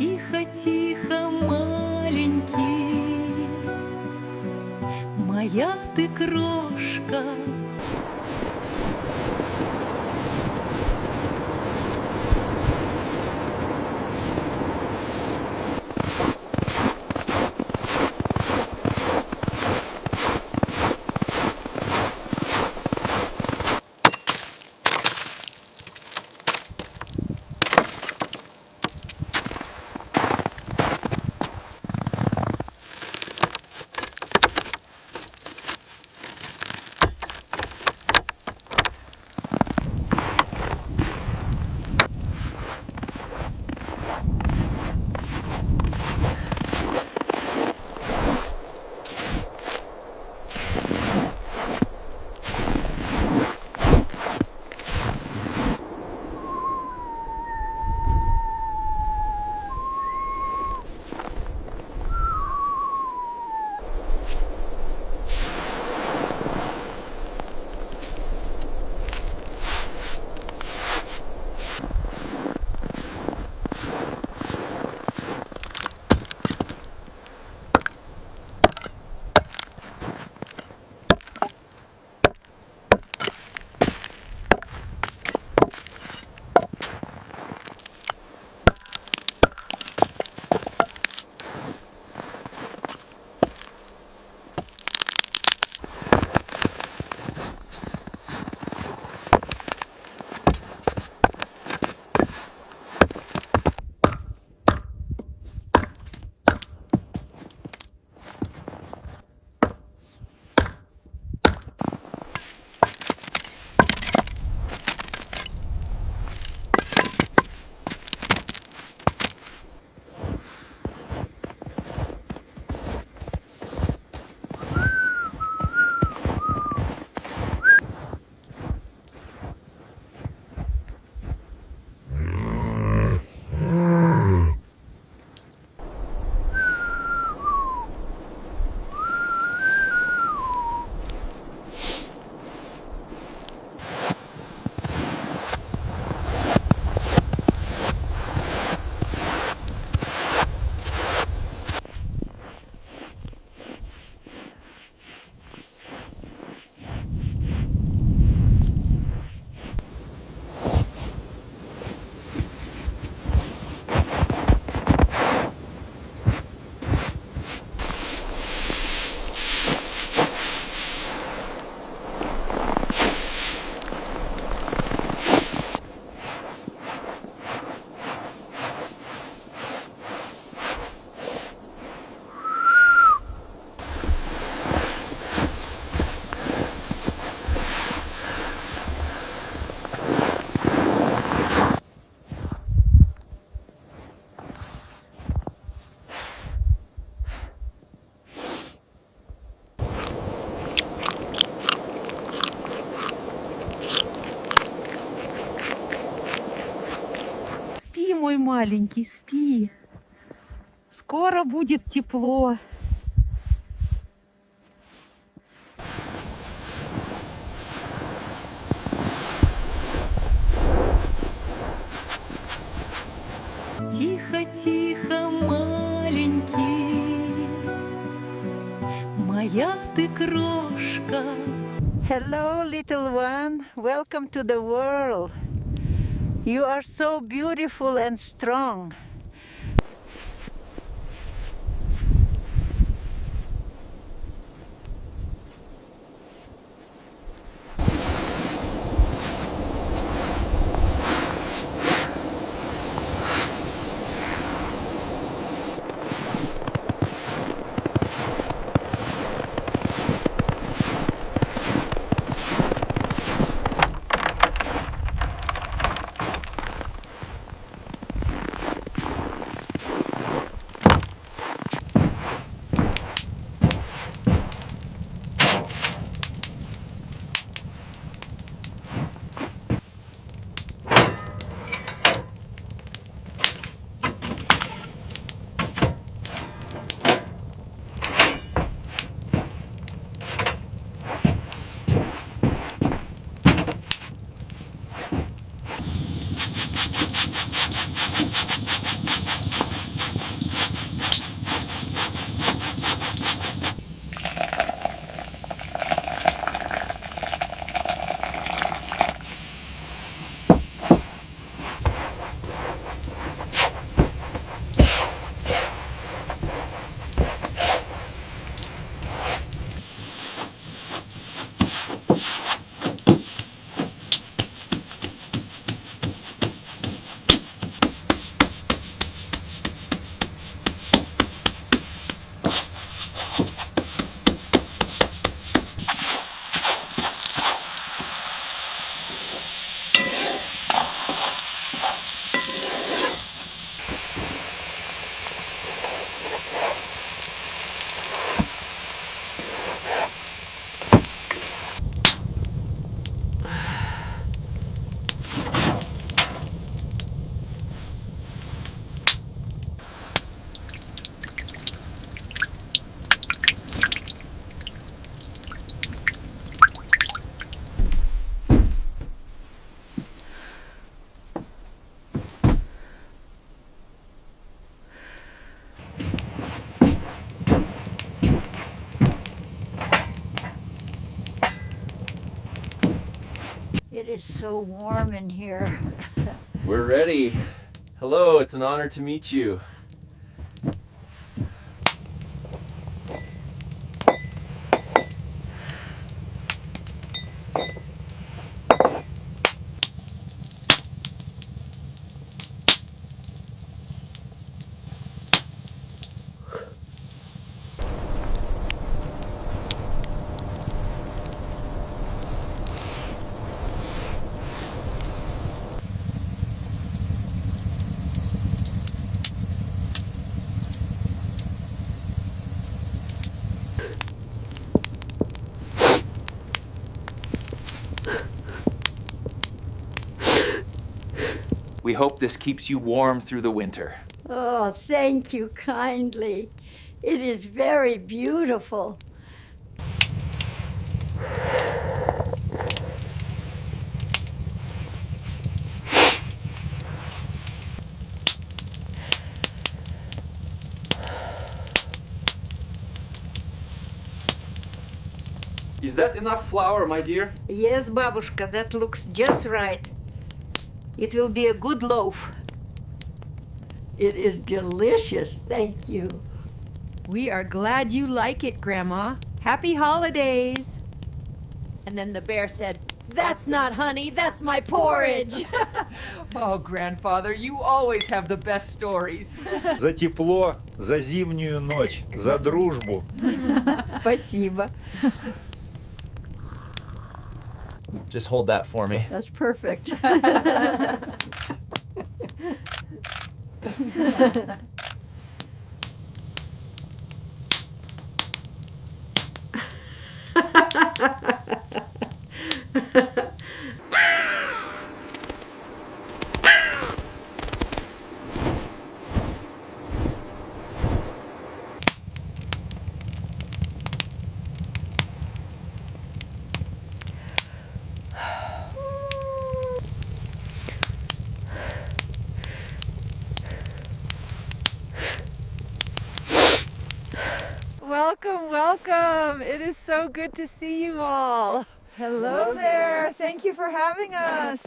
Тихо-тихо, маленький, моя ты крошка. Спи, мой маленький, спи. Скоро будет тепло. Тихо-тихо, маленький, моя ты крошка. Hello, little one. Welcome to the world. You are so beautiful and strong. is so warm in here. We're ready. Hello, it's an honor to meet you. We hope this keeps you warm through the winter. Oh, thank you kindly. It is very beautiful. Is that enough flour, my dear? Yes, babushka, that looks just right. It will be a good loaf. It is delicious, thank you. We are glad you like it, Grandma. Happy holidays. And then the bear said, "That's not honey, that's my porridge." Oh, grandfather, you always have the best stories. За тепло, за зимнюю ночь, за дружбу. Спасибо. Just hold that for me. That's perfect. Welcome, welcome. It is so good to see you all. Hello there. Thank you for having us.